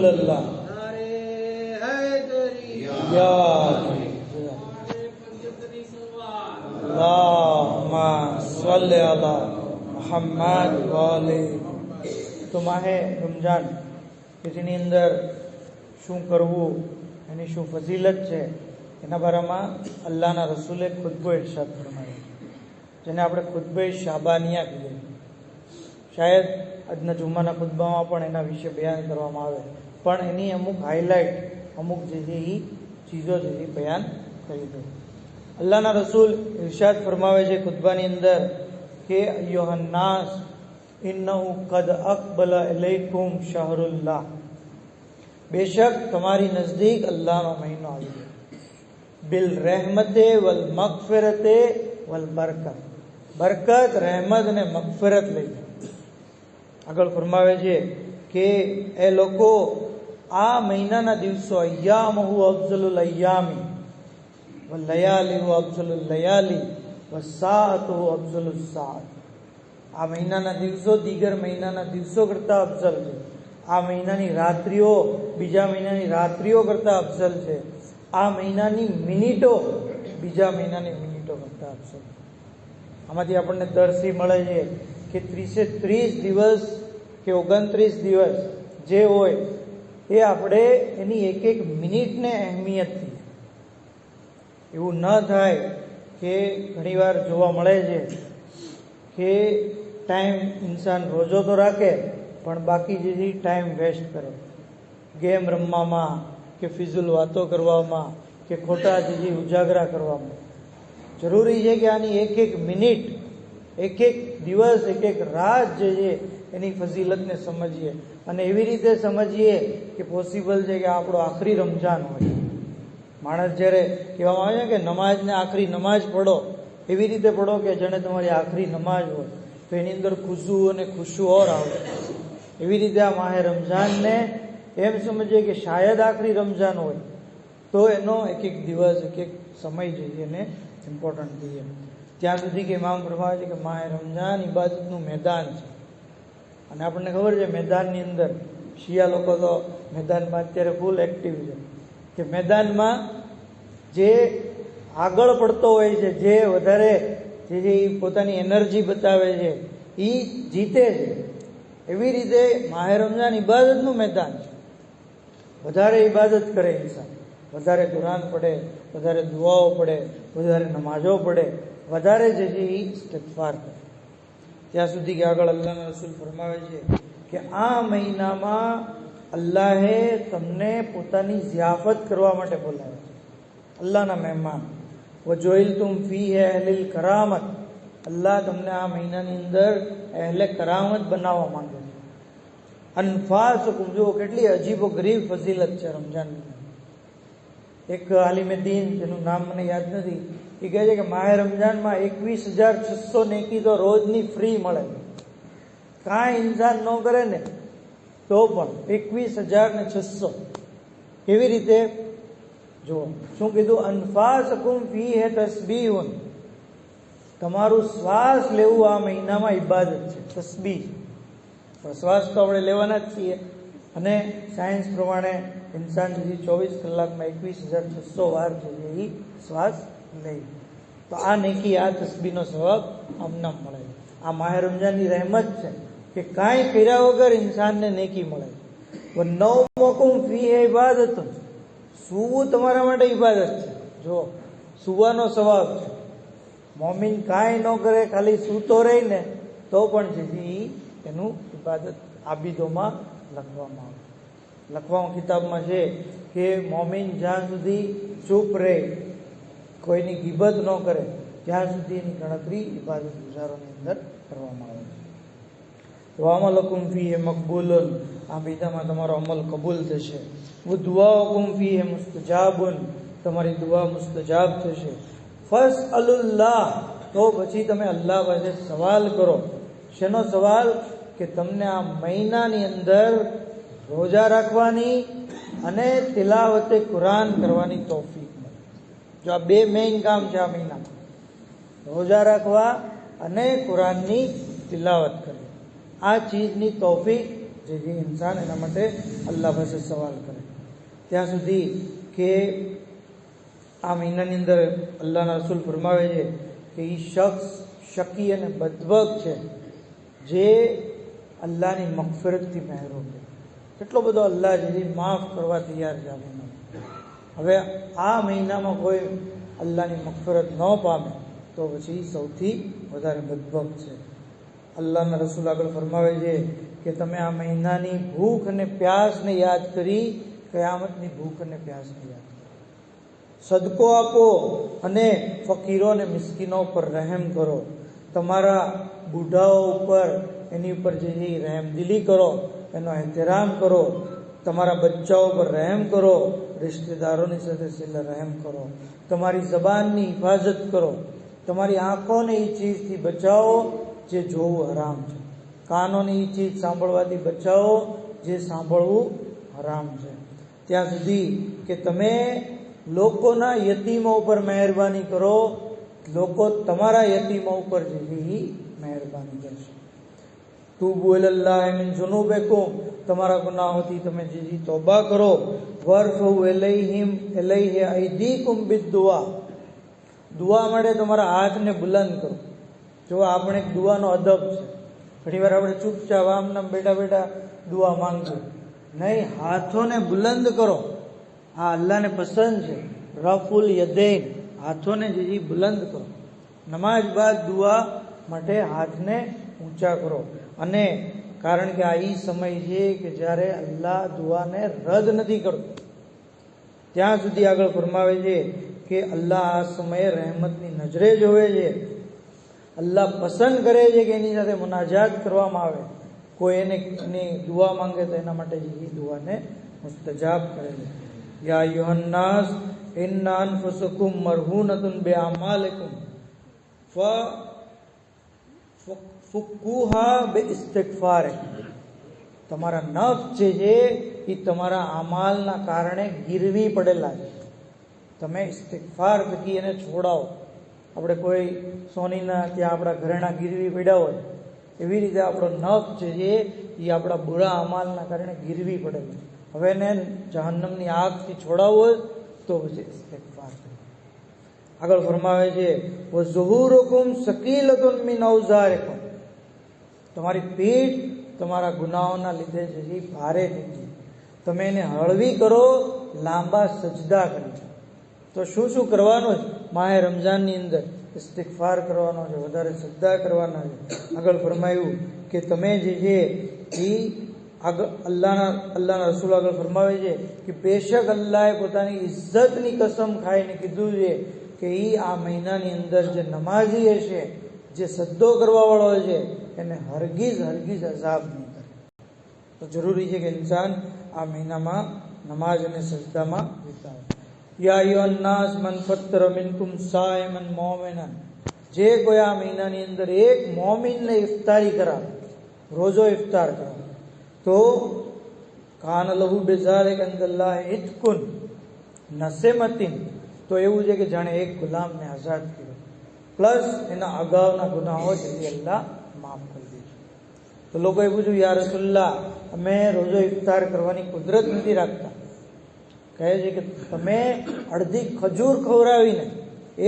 इल्लल्लाह अल्लाहुम्मा सल्ली अला मुहम्मद वाले। તો માહે રમજાન કે જેની અંદર શું કરવું, એની શું ફજીલત છે, એના બારામાં અલ્લાહના રસૂલે ખુતબો ઇરશાદ ફરમાવ્યો, જેને આપણે ખુતબે શાબાનિયા કહીએ. શાયદ આજના જુમ્માના ખુતબામાં પણ એના વિશે બયાન કરવામાં આવે, પણ એની અમુક હાઇલાઇટ, અમુક જે છે એ ચીજો છે એ બયાન કરી દો. અલ્લાહના રસૂલ ઇરશાદ ફરમાવે છે ખુતબાની અંદર કે અય્યુહન નાસ ઇન્નહુ કદ અકબલા ઇલૈકુમ શહરુલ્લાહ, બેશક તમારી નજદીક અલ્લાહનો મહિનો આવી ગયો. બિલ રહેમતે વલ મગફિરતે વલ બરકત, બરકત, રહેમત અને મગફિરત લઈ. આગળ ફરમાવે છે કે એ લોકો, આ મહિનાના દિવસો અય્યામહુ અફઝલુલ અય્યામી વ લયાલીહુ અફઝલુલ લયાલી વ સાઅતુહુ અફઝલુસ સાઅત. આ મહિનાના દિવસો દીગર મહિનાના દિવસો કરતા અફઝલ છે. આ મહિનાની રાત્રિઓ બીજા મહિનાની રાત્રિઓ કરતા અફઝલ છે. આ મહિનાની મિનિટો બીજા મહિનાની મિનિટો કરતા અફઝલ. આમાંથી આપણને દર્શી મળે છે કે 30 દિવસ કે 29 દિવસ જે હોય એ આપણે એની એક એક મિનિટને અહેમિયતથી, એવું ન થાય કે ઘણીવાર જોવા મળે છે કે ટાઈમ ઇન્સાન રોજો તો રાખે પણ બાકી જે ટાઈમ વેસ્ટ કરે, ગેમ રમવામાં કે ફિઝુલ વાતો કરવામાં કે ખોટા જે ઉજાગરા કરવામાં. જરૂરી છે કે આની એક એક મિનિટ, એક એક દિવસ, એક એક રાત જે છે એની ફઝીલતને સમજીએ, અને એવી રીતે સમજીએ કે પોસિબલ છે કે આપણો આખરી રમજાન હોય. માણસ જ્યારે કહેવામાં આવે છે કે નમાજને આખરી નમાજ પઢો, એવી રીતે પઢો કે જાણે તમારી આખરી નમાજ હોય, તો એની અંદર ખુશુ અને ખુશુ ઓર આવે. એવી રીતે આ માહે રમઝાનને એમ સમજીએ કે શાયદ આખરી રમઝાન હોય તો એનો એક એક દિવસ, એક એક સમય જે છે એને ઇમ્પોર્ટન્ટ દઈએ. ત્યાં સુધી કે ઇમામ ફરમાવે છે કે માહે રમઝાન ઇબાદતનું મેદાન છે. અને આપણને ખબર છે મેદાનની અંદર શિયા લોકો તો મેદાનમાં અત્યારે ફૂલ એક્ટિવ છે, કે મેદાનમાં જે આગળ પડતો હોય છે, જે વધારે જે પોતાની એનર્જી બતાવે છે એ જીતે છે. એવી રીતે માહે રમઝાન ઇબાદતનું મેદાન છે. વધારે ઇબાદત કરે ઇન્સાન, વધારે કુરાન પડે, વધારે દુઆઓ પડે, વધારે નમાજો પડે, વધારે જે છે એ ઇસ્તિગફાર કરે. ત્યાં સુધી કે આગળ અલ્લાહના રસૂલ ફરમાવે છે કે આ મહિનામાં અલ્લાહે તમને પોતાની ઝિયાફત કરવા માટે બોલાવે છે, અલ્લાહના મહેમાન. વજોઇલતુમ ફીહે અહલિલ કરામત, અલ્લાહ તમને આ મહિનાની અંદર અહેલે કરામત બનાવવા માંગે છે. અનફાસુકુમ, જુઓ કેટલી અજીબો ગરીબ ફઝીલત છે રમજાનની. એક આલિમે દીન, જેનું નામ મને યાદ નથી, એ કહે છે કે માહે રમજાનમાં 21,600 નેકી તો રોજની ફ્રી મળે. કાંઈ ઇન્સાન ન કરે ને તો પણ 21,600. કેવી રીતે? જુઓ શું કીધું, અનફાસકુમ ફીહે તસ્બીહુન, તમારું શ્વાસ લેવું આ મહિનામાં ઇબાદત છે, તસ્બીહ. શ્વાસ તો આપણે લેવાના જ છીએ, અને સાયન્સ પ્રમાણે ઇન્સાન સુધી 24 કલાકમાં 21,600 વાર છે એ શ્વાસ લે. તો આ નેકી, આ તસ્બીહનો સવાબ આમનામ મળે. આ માહે રમજાનની રહેમત છે કે કાંઈ કર્યા વગર ઇન્સાનને નેકી મળે. નૌમકુમ ફીહે ઇબાદતુન, સૂવું તમારા માટે ઇબાદત છે. જો સૂવાનો સવાબ છે. મોમિન કાંઈ ન કરે, ખાલી સૂતો રહીને તો પણ જે એનું ઇબાદત આબિદોમાં લખવામાં આવે. લખવામાં કિતાબમાં છે કે મોમિન જ્યાં સુધી ચૂપ રહે, કોઈની ગીબત ન કરે, ત્યાં સુધી એની ગણતરી ઇબાદત ગુજારોની અંદર કરવામાં આવે છે. વઅમલુકુમ ફીહે મકબૂલુન, આ મહિનામાં તમારો અમલ કબૂલ થશે. દુઆઉકુમ ફીહે મુસ્તજાબુન, તમારી દુઆ મુસ્તજાબ થશે. ફસઅલુલ્લાહ, તો પછી તમે અલ્લાહ પાસે સવાલ કરો. શેનો સવાલ? કે તમને આ મહિનાની અંદર રોજા રાખવાની અને તિલાવતે કુરાન કરવાની તૌફીક મળે. જો આ બે મેઇન કામ છે આ મહિનામાં, રોજા રાખવા અને કુરાનની તિલાવત કરવી. આ ચીજની તૌફીક જે ઇન્સાન એના માટે અલ્લાહ પાસે સવાલ કરે. ત્યાં સુધી કે આ મહિનાની અંદર અલ્લાહના રસૂલ ફરમાવે છે કે એ શખ્સ શકી અને બદબક છે જે અલ્લાહની મગફિરતથી મહેરૂમ છે. કેટલો બધો અલ્લાહ જે માફ કરવા તૈયાર છે આ મહિનામાં. હવે આ મહિનામાં કોઈ અલ્લાહની મગફિરત ન પામે તો પછી સૌથી વધારે બદબક છે. અલ્લાહના રસૂલ આગળ ફરમાવે છે કે તમે આ મહિનાની ભૂખ અને પ્યાસને યાદ કરી કયામતની ભૂખ અને પ્યાસને યાદ કરો. સદકો આપો અને ફકીરો અને મિસ્કીનો પર રહેમ કરો. તમારા બુઢાઓ ઉપર એની ઉપર જે રહેમદિલી કરો, એનો એહતરામ કરો. તમારા બચ્ચાઓ પર રહેમ કરો. રિશ્તેદારોની સાથે સિલે રહેમ કરો. તમારી જબાનની હિફાજત કરો. તમારી આંખોને એ ચીજથી બચાવો જે જોવું હરામ છે. કાનોને એ ચીજ સાંભળવાથી બચાવો જે સાંભળવું હરામ છે. ત્યાં સુધી કે તમે લોકોના યતીમો ઉપર મહેરબાની કરો, લોકો તમારા યતીમો ઉપર જે મહેરબાની કરશે. તૂબુ ઇલલ્લાહ મિન જુનુબિકુમ, તમારા ગુનાહોથી તમે જે તોબા કરો. વરફઉ ઇલૈહી અયદીકુમ બિદ્દુઆ, દુઆ માટે તમારા હાથને બુલંદ કરો. જો આપણે દુઆનો અદબ છે. ઘણીવાર આપણે ચૂપચાપ આમનામ બેઠા બેઠા દુઆ માંગીએ. નહીં, હાથોને બુલંદ કરો. આ અલ્લાહને પસંદ છે. રફુલ યદૈન, હાથોને જે બુલંદ કરો. નમાજ બાદ દુઆ માટે હાથને ઊંચા કરો. અને કારણ કે આ એ સમય છે કે જ્યારે અલ્લાહ દુઆને રદ નથી કરતો. ત્યાં સુધી આગળ ફરમાવે છે કે અલ્લાહ આ સમયે રહેમતની નજરે જોવે છે. અલ્લાહ પસંદ કરે છે કે એની સાથે મુનાજાત કરવામાં આવે. કોઈ એની દુઆ માંગે તો એના માટે જે દુઆને મુસ્તજાબ કરે છે. યા અય્યુહન્નાસ ઇન્ના અનફુસકુમ મરહૂનતુન બિઅમાલિકુમ ફુક્કુહા બિઇસ્તિગફાર. તમારા નફ્સ છે એ તમારા અમાલના કારણે ગીરવી પડેલા છે. તમે ઇસ્તિગફાર થકી એને છોડાવો. આપણે કોઈ સોનીના ત્યાં આપણા ઘરેણા ગીરવી પડ્યા હોય, એવી રીતે આપણો નફ્સ છે એ આપણા બુરા અમાલના કારણે ગીરવી પડેલો. હવે એને જહન્નમની આગથી છોડાવવો હોય તો પછી ઇસ્તિગફાર કરો. આગળ ફરમાવે છે વઝુહુરુકુમ સકીલતુન મિન ઔઝારિકુમ, તમારી પીઠ તમારા ગુનાહોના લીધે જે ભારે થઈ છે, તમે એને હળવી કરો લાંબા સજદા કરી. તો શું શું કરવાનું છે? માહે રમઝાનની અંદર ઇસ્તિગફાર કરવાનો છે, વધારે સજદા કરવાના છે. આગળ ફરમાયું કે તમે જે છે એ અલ્લાહના રસૂલ આગળ ફરમાવે છે કે બેશક અલ્લાહે પોતાની ઇજ્જતની કસમ ખાઈને કીધું છે કે એ આ મહિનાની અંદર જે નમાઝી હશે, જે સજ્દો કરવાવાળો છે, એને હરગીઝ અઝાબ નહીં કરે. તો જરૂરી છે કે ઇન્સાન આ મહિનામાં નમાઝ અને સજદામાં વિતાવે. યા અય્યુહન્નાસ મન ફત્તર મિનકુમ સાયમન મોમિનન, જે કોઈ આ મહિનાની અંદર એક મોમિનને ઇફતારી કરાવે, રોજો ઇફતાર કરાવે, તો કાન લહુ બિઝાલિક ઇન્દલ્લાહ ઇત્કુન નસેમતિન, તો એવું છે કે જાણે એક ગુલામને આઝાદ કર્યો, પ્લસ એના અગાઉના ગુનાહો જેથી અલ્લાહ માફ કરી દે. તો લોકોએ પૂછ્યું, યા રસૂલલ્લાહ, અમે રોજો ઇફતાર કરવાની કુદરત નથી રાખતા. કહે છે કે તમે અડધી ખજૂર ખવડાવીને,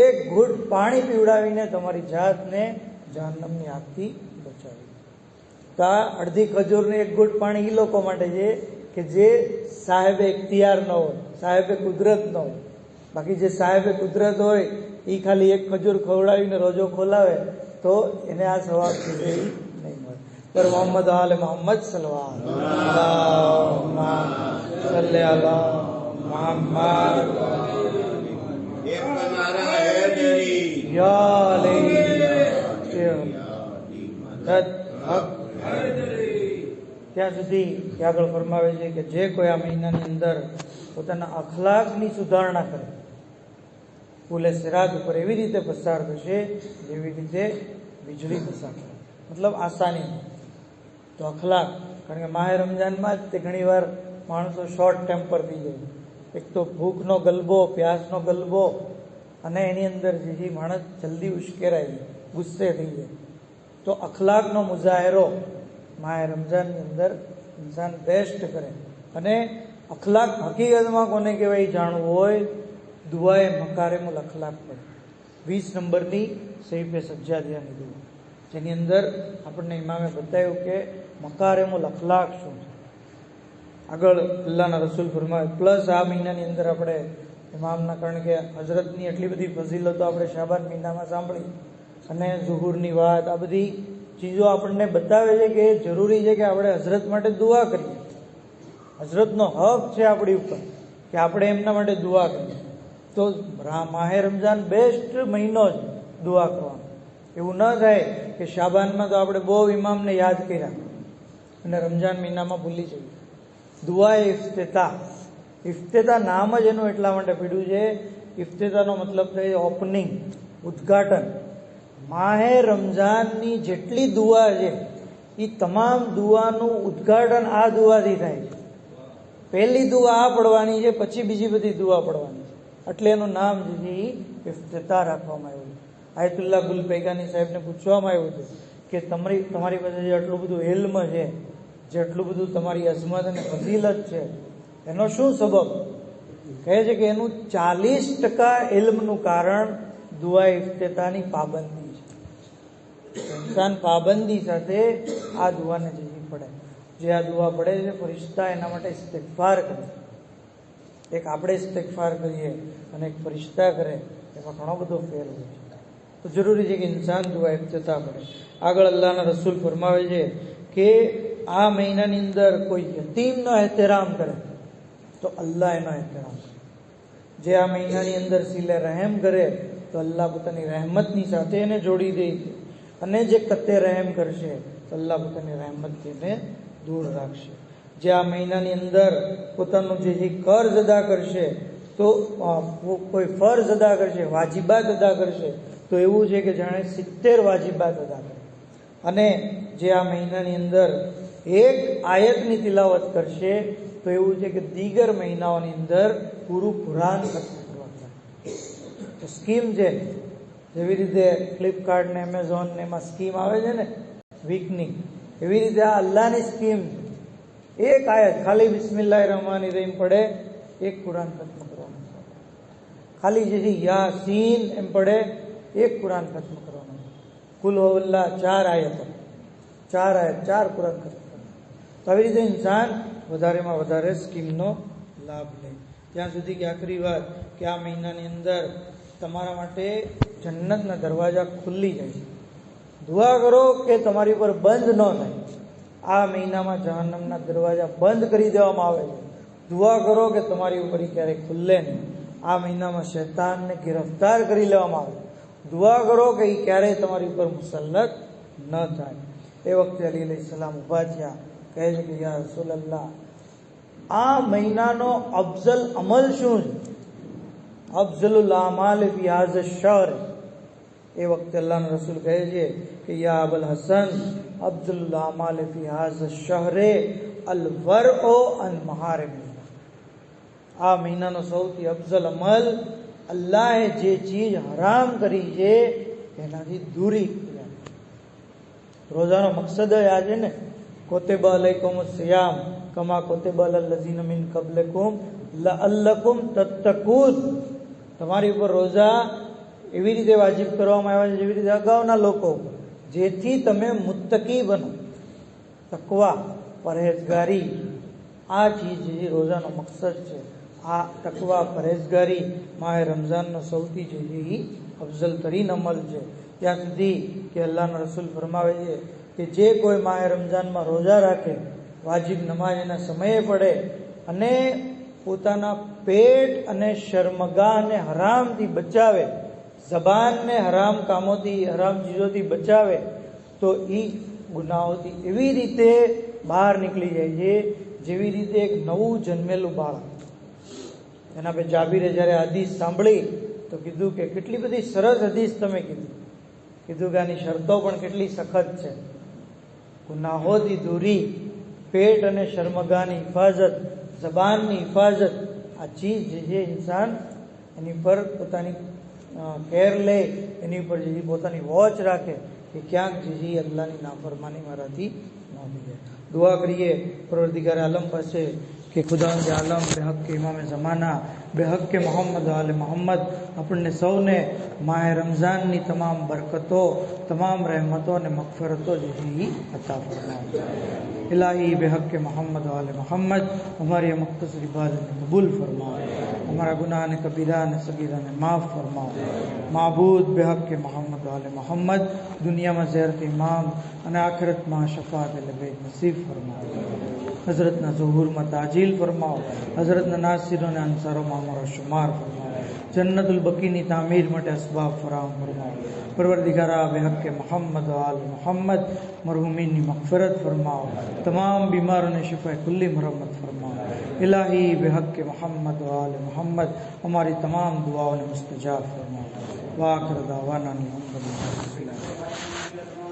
એક ઘૂંટ પાણી પીવડાવીને તમારી જાતને જહન્નમની આગથી બચાવી. તો આ અડધી ખજૂરને એક ઘૂંટ પાણી એ લોકો માટે છે કે જે સાહેબે ઇખ્તિયાર ન હોય, સાહેબે કુદરત ન હોય. બાકી જે સાહેબે કુદરત હોય એ ખાલી એક ખજૂર ખવડાવીને રોજો ખોલાવે તો એને આ સવાબ નહીં મળે. પર મોહમ્મદ આલે મોહમ્મદ સલ્લલ્લાહુ અલૈહિ મોહમ્મદ ત્યાં સુધી આગળ ફરમાવે છે કે જે કોઈ આ મહિનાની અંદર પોતાના અખલાકની સુધારણા કરે, પુલે સિરાત ઉપર એવી રીતે પસાર થશે જેવી રીતે વીજળી પસાર થાય, મતલબ આસાની. તો અખલાક, કારણ કે માહે રમજાનમાં જ તે ઘણીવાર માણસો શોર્ટ ટેમ્પર થઈ જાય. એક તો ભૂખનો ગલબો, પ્યાસનો ગલબો, અને એની અંદર જે માણસ જલ્દી ઉશ્કેરાય જાય, ગુસ્સે થઈ જાય. તો અખલાકનો મુજાહેરો માહે રમજાનની અંદર ઇન્સાન બેસ્ટ કરે. અને અખલાક હકીકતમાં કોને કહેવાય જાણવું હોય, દુઆએ મકારેમુલ અખલાક પડે. 20 નંબરની સહીફે સજ્જાદિયાની દુઆ, જેની અંદર આપણને ઇમામે બતાવ્યું કે મકારેમુલ અખલાક શું છે. આગળ અલ્લાહના રસૂલ ફરમાવે, પ્લસ આ મહિનાની અંદર આપણે ઇમામના, કારણ કે હજરતની એટલી બધી ફઝીલતો આપણે શાબાન મહિનામાં સાંભળી, અને ઝુહુરની વાત, આ બધી ચીજો આપણને બતાવે છે કે એ જરૂરી છે કે આપણે હજરત માટે દુઆ કરીએ. હજરતનો હક છે આપણી ઉપર કે આપણે એમના માટે દુઆ કરીએ. તો માહે રમઝાન બેસ્ટ મહિનો છે દુઆ કરવાનો. એવું ન થાય કે શાબાનમાં તો આપણે બહુ ઇમામને યાદ કર્યા અને રમઝાન મહિનામાં ભૂલી જઈએ. દુઆ એ ઇફ્તિતાહ નામ જ એનું એટલા માટે પીડ્યું છે. ઇફ્તિતાહનો મતલબ થાય ઓપનિંગ, ઉદ્ઘાટન. માહે રમઝાનની જેટલી દુઆ છે એ તમામ દુઆનું ઉદ્ઘાટન આ દુઆથી થાય છે. પહેલી દુઆ આ પડવાની છે, પછી બીજી બધી દુઆ પડવાની છે. એટલે એનું નામ જે છે ઇફ્તિતાહ રાખવામાં આવ્યું. આયતુલ્લાહ ગુલ પૈગાની સાહેબને પૂછવામાં આવ્યું હતું કે તમારી પાસે જે આટલું બધું ઇલ્મ છે, જેટલું બધું તમારી અઝમત અને ફઝીલત છે, એનો શું સબબ? કહે છે કે એનું 40% ઇલ્મનું કારણ દુઆ ઇફ્તિતાહની પાબંદી છે. ઇન્સાન પાબંદી સાથે આ દુઆને જઈ પડે. જે આ દુઆ પડે છે, ફરિશ્તા એના માટે ઇસ્તિગફાર કરે. એક આપણે ઇસ્તિગફાર કરીએ અને એક ફરિશ્તા કરે, એમાં ઘણો બધો ફેર હોય છે. તો જરૂરી છે કે ઇન્સાન દુઆ ઇફ્તિતાહ પડે. આગળ અલ્લાહના રસૂલ ફરમાવે છે કે આ મહિનાની અંદર કોઈ યતીમનો એહતરામ કરે તો અલ્લાહ એનો એહતરામ કરે. જે આ મહિનાની અંદર સિલે રહેમ કરે તો અલ્લાહ પોતાની રહેમતની સાથે એને જોડી દે છે. અને જે કતે રહેમ કરશે તો અલ્લાહ પોતાની રહેમતથી એને દૂર રાખશે. જે આ મહિનાની અંદર પોતાનું જે કર્જ અદા કરશે, તો કોઈ ફર્જ અદા કરશે, વાજિબાત અદા કરશે, તો એવું છે કે જાણે 70 વાજિબાત અદા કરે. અને જે આ મહિનાની અંદર એક આયતની તિલાવત કરશે તો એવું છે કે દીગર મહિનાઓની અંદર પૂરું કુરાન ખત્મ કરવા થાય. તો સ્કીમ છે, જેવી રીતે ફ્લિપકાર્ટ ને એમેઝોન ને એમાં સ્કીમ આવે છે ને વીકની, એવી રીતે આ અલ્લાહની સ્કીમ. એક આયત ખાલી બિસ્મિલ્લાહિર રહમાનિર રહીમ પડે, એક કુરાન ખત્મ કરવાનું. ખાલી જે યાસીન એમ પડે, એક કુરાન ખત્મ કરવાનું. કુલ હુવલ્લાહ 4 આયતો, 4 આયત, 4 કુરાન ખત્મ કરવાનું. તો આવી રીતે ઇન્સાન વધારેમાં વધારે સ્કીમનો લાભ લે. ત્યાં સુધી કે આખરી વાત કે આ મહિનાની અંદર તમારા માટે જન્નતના દરવાજા ખુલ્લી જાય છે. દુઆ કરો કે તમારી ઉપર બંધ ન થાય. આ મહિનામાં જહન્નમના દરવાજા બંધ કરી દેવામાં આવે છે. દુઆ કરો કે તમારી ઉપર ક્યારેય ખુલ્લે નહીં. આ મહિનામાં શૈતાનને ગિરફ્તાર કરી લેવામાં આવે. દુઆ કરો કે એ ક્યારેય તમારી ઉપર મુસલ્લત ન થાય. એ વખતે અલી અલૈહિસ્સલામ ઊભા થયા, કહે છે કે યા રસૂલલ્લાહ, આ મહિનાનો અફઝલ અમલ શું છે? અફઝલુલ આમાલ ફી હાઝા શહર. એ વખતે અલ્લાહના રસૂલ કહે છે કે યા અબુલ હસન, અફઝલુલ આમાલ ફી હાઝા શહરે અલ વરઉ અન મહારિમિલ્લાહ. આ મહિનાનો સૌથી અફઝલ અમલ, અલ્લાહે જે ચીજ હરામ કરી છે એનાથી દૂરી કર્યા. રોજાનો મકસદ આ છે ને, કુતિબા અલૈકુમુસ સિયામ કમા કુતિબા અલલ લઝીના મિન કબલિકુમ લઅલ્લકુમ તત્તકૂન. તમારી ઉપર રોજા એવી રીતે વાજિબ કરવામાં આવ્યા છે જેવી રીતે અગાઉના લોકો, જેથી તમે મુત્તકી બનો. તકવા, પરહેજગારી, આ ચીજ જે રોજાનો મકસદ છે. આ તકવા, પરહેજગારી માહે રમઝાનનો સૌથી જે અફઝલ તરીન અમલ છે. ત્યાં સુધી કે અલ્લાહના રસૂલ ફરમાવે છે કે જે કોઈ માહે રમઝાનમાં રોજા રાખે, વાજિબ નમાજ એના સમયે પડે, અને પોતાના પેટ અને શર્મગાહને હરામથી બચાવે, જબાનને હરામ કામોથી, હરામ ચીજોથી બચાવે, તો એ ગુનાહોથી એવી રીતે બહાર નીકળી જાય છે જેવી રીતે એક નવું જન્મેલું બાળક. એના પે જાબીરે જ્યારે હદીસ સાંભળી તો કીધું કે કેટલી બધી સરસ હદીસ તમે કીધું કે આની શરતો પણ કેટલી સખત છે. ગુનાહોથી દૂરી, પેટ અને શર્મગાહની હિફાજત, જબાનની હિફાજત, આ ચીજ જે છે ઇન્સાન એની પર પોતાની કેર લે, એની ઉપર જે પોતાની વોચ રાખે કે ક્યાંક જે અલ્લાહની નાફરમાની મારાથી ન થઈ જાય. दुआ करिए परवरदिगार आलम पासे कि खुदावंद आलम बेहक के इमाम ज़माना बेहक के मोहम्मद वाले मोहम्मद अपने सौने माह रमज़ान नी तमाम बरकतों तमाम रहमतों ने मगफरतों जही अता फरमाओ। इलाही बेहक के मोहम्मद वाले मोहम्मद हमारी मुख्तसर इबादत कबूल फरमाओ, हमारा गुनाह ने कबीरा ने सगीरा ने माफ़ फरमाओ। माबूद बेहक के मोहम्मद वाले मोहम्मद दुनिया में ज़ियारत इमाम और आखिरत में शफाअत लबैक नसीब फरमाओ। हज़रत न ज़हूर में ताजील फरमाओ, हज़रत न नासिरों ने अंसारों में हमारा शुमार फरमाओ। जन्नतुल बकी नी तामीर मटे असबाब फराहम फरमाओ। परवरदिगारा बेहक के मोहम्मद वाल मोहम्मद मरहुमीन नी मग़फ़िरत फरमाओ, तमाम बीमारों ने शिफा कुल्ली मरम्मत फरमाओ। इलाही बेहक के मोहम्मद वाल मोहम्मद हमारी तमाम दुआओं ने मुस्तजाब फरमाओ। वाखिर दावाना अनिल हम्दुलिल्लाहि रब्बिल आलमीन।